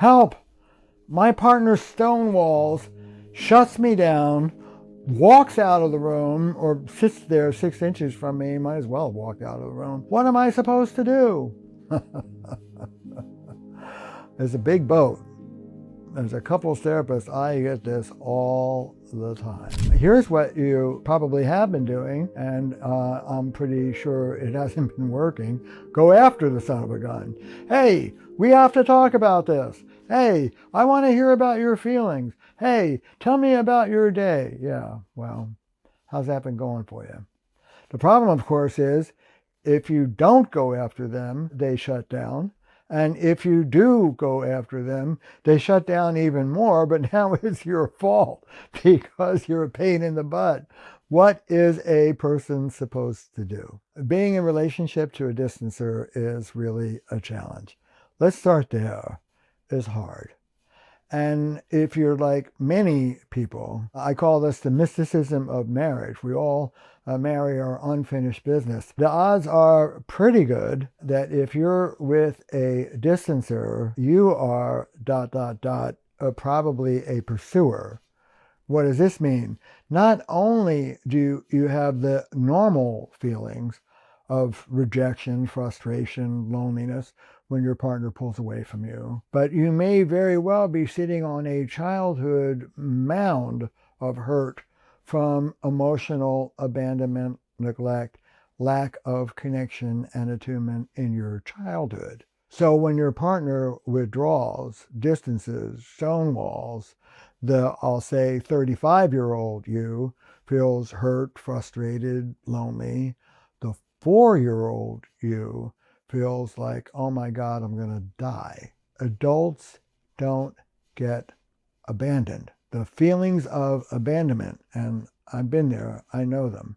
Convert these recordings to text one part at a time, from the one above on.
Help! My partner stonewalls, shuts me down, walks out of the room, or sits there 6 inches from me. Might as well have walked out of the room. What am I supposed to do? There's a big boat. As a couples therapist, I get this all the time. Here's what you probably have been doing, and I'm pretty sure it hasn't been working. Go after the son of a gun. Hey, we have to talk about this. Hey, I want to hear about your feelings. Hey, tell me about your day. Yeah, well, how's that been going for you? The problem, of course, is if you don't go after them, they shut down. And if you do go after them, they shut down even more, but now it's your fault because you're a pain in the butt. What is a person supposed to do? Being in relationship to a distancer is really a challenge. Let's start there. It's hard. And if you're like many people, I call this the mysticism of marriage. We all marry our unfinished business. The odds are pretty good that if you're with a distancer, you are ... probably a pursuer. What does this mean? Not only do you have the normal feelings of rejection, frustration, loneliness when your partner pulls away from you, but you may very well be sitting on a childhood mound of hurt from emotional abandonment, neglect, lack of connection and attunement in your childhood. So when your partner withdraws, distances, stonewalls, I'll say 35-year-old you feels hurt, frustrated, lonely. The 4-year-old you feels like, oh my God, I'm going to die. Adults don't get abandoned. The feelings of abandonment, and I've been there, I know them,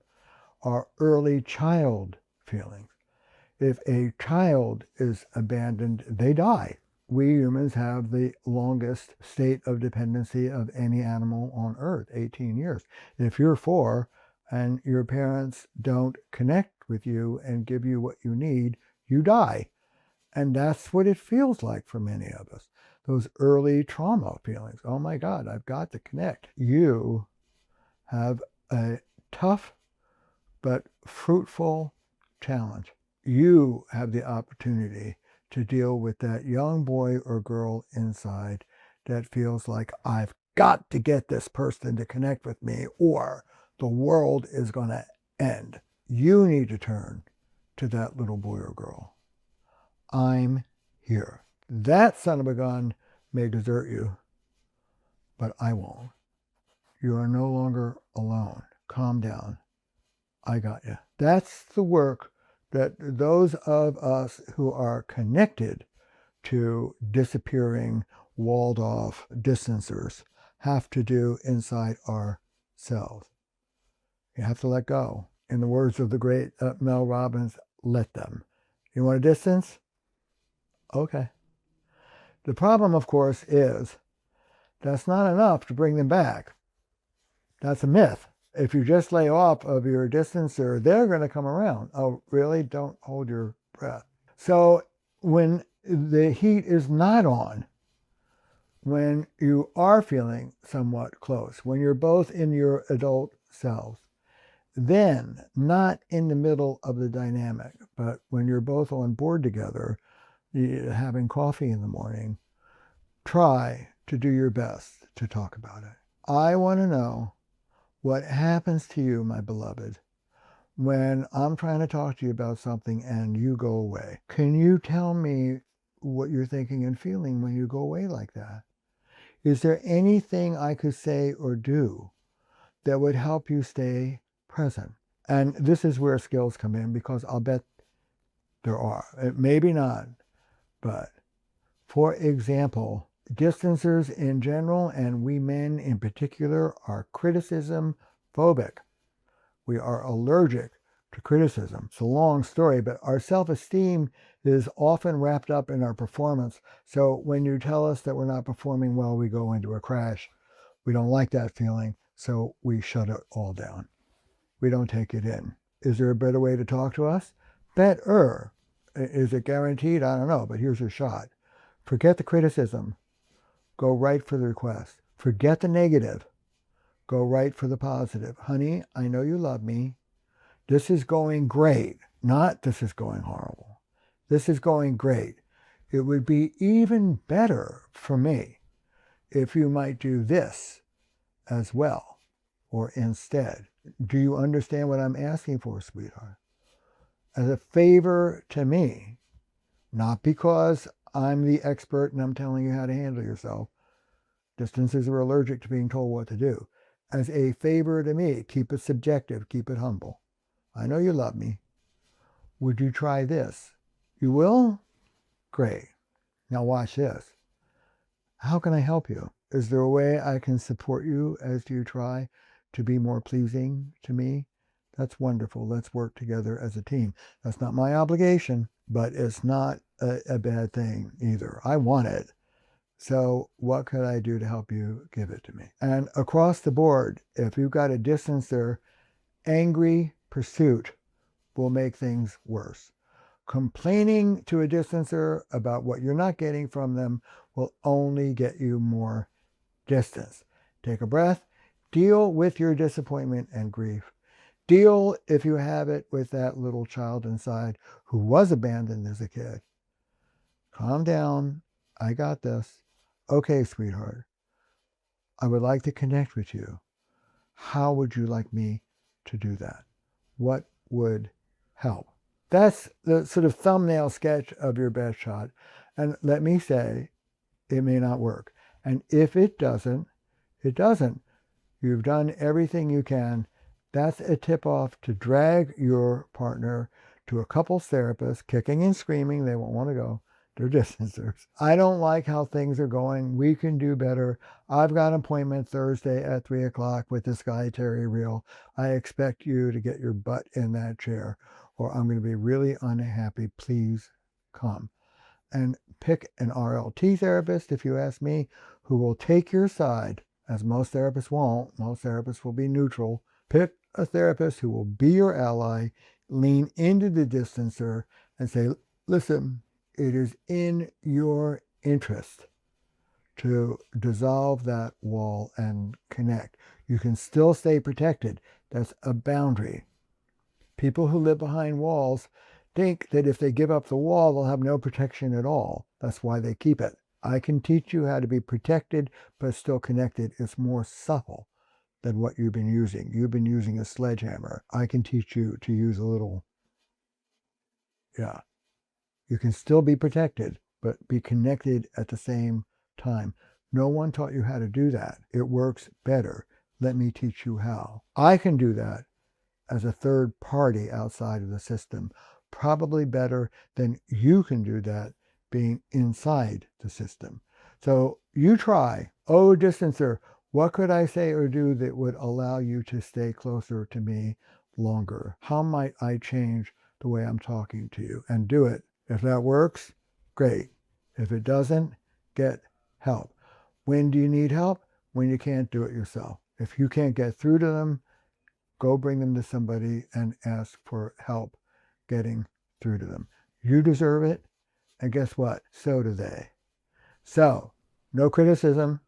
are early child feelings. If a child is abandoned, they die. We humans have the longest state of dependency of any animal on earth, 18 years. If you're 4 and your parents don't connect with you and give you what you need, you die. And that's what it feels like for many of us. Those early trauma feelings. Oh my God, I've got to connect. You have a tough but fruitful challenge. You have the opportunity to deal with that young boy or girl inside that feels like, I've got to get this person to connect with me or the world is going to end. You need to turn to that little boy or girl. I'm here. That son of a gun may desert you, but I won't. You are no longer alone. Calm down. I got you. That's the work that those of us who are connected to disappearing, walled off distancers have to do inside ourselves. You have to let go. In the words of the great Mel Robbins, let them. You want a distance? Okay. The problem, of course, is that's not enough to bring them back. That's a myth. If you just lay off of your distancer, they're going to come around. Oh, really? Don't hold your breath. So when the heat is not on, when you are feeling somewhat close, when you're both in your adult selves, then not in the middle of the dynamic, but when you're both on board together, having coffee in the morning, try to do your best to talk about it. I want to know what happens to you, my beloved, when I'm trying to talk to you about something and you go away. Can you tell me what you're thinking and feeling when you go away like that? Is there anything I could say or do that would help you stay present? And this is where skills come in, because I'll bet there are. Maybe not, but for example, distancers in general, and we men in particular, are criticism phobic. We are allergic to criticism. It's a long story, but our self-esteem is often wrapped up in our performance. So when you tell us that we're not performing well, we go into a crash. We don't like that feeling, so we shut it all down. We don't take it in. Is there a better way to talk to us? Better. Is it guaranteed? I don't know, but here's your shot. Forget the criticism. Go right for the request. Forget the negative. Go right for the positive. Honey, I know you love me. This is going great. Not this is going horrible. This is going great. It would be even better for me if you might do this as well or instead. Do you understand what I'm asking for, sweetheart? As a favor to me, not because I'm the expert and I'm telling you how to handle yourself. Distancers are allergic to being told what to do. As a favor to me, keep it subjective, keep it humble. I know you love me. Would you try this? You will? Great. Now watch this. How can I help you? Is there a way I can support you as you try to be more pleasing to me? That's wonderful. Let's work together as a team. That's not my obligation, but it's not a bad thing either. I want it. So what could I do to help you give it to me? And across the board, if you've got a distancer, angry pursuit will make things worse. Complaining to a distancer about what you're not getting from them will only get you more distance. Take a breath. Deal with your disappointment and grief. Deal, if you have it, with that little child inside who was abandoned as a kid. Calm down. I got this. Okay, sweetheart. I would like to connect with you. How would you like me to do that? What would help? That's the sort of thumbnail sketch of your best shot. And let me say, it may not work. And if it doesn't, it doesn't. You've done everything you can. That's a tip-off to drag your partner to a couples therapist, kicking and screaming. They won't want to go. They're distancers. I don't like how things are going. We can do better. I've got an appointment Thursday at 3 o'clock with this guy, Terry Real. I expect you to get your butt in that chair, or I'm going to be really unhappy. Please come. And pick an RLT therapist, if you ask me, who will take your side, as most therapists won't. Most therapists will be neutral. Pick a therapist who will be your ally, lean into the distancer, and say, listen, it is in your interest to dissolve that wall and connect. You can still stay protected. That's a boundary. People who live behind walls think that if they give up the wall, they'll have no protection at all. That's why they keep it. I can teach you how to be protected, but still connected. It's more subtle than what you've been using. You've been using a sledgehammer. I can teach you to use a little, You can still be protected, but be connected at the same time. No one taught you how to do that. It works better. Let me teach you how. I can do that as a third party outside of the system, probably better than you can do that being inside the system. So you try. Oh, distancer, what could I say or do that would allow you to stay closer to me longer? How might I change the way I'm talking to you? And do it. If that works, great. If it doesn't, get help. When do you need help? When you can't do it yourself. If you can't get through to them, go bring them to somebody and ask for help getting through to them. You deserve it, and guess what? So do they. So, no criticism,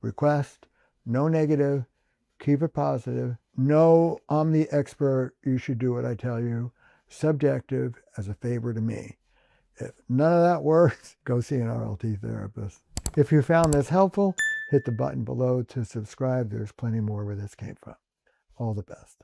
request, no negative, keep it positive. No, I'm the expert, you should do what I tell you. Subjective as a favor to me. If none of that works, go see an RLT therapist. If you found this helpful, hit the button below to subscribe. There's plenty more where this came from. All the best.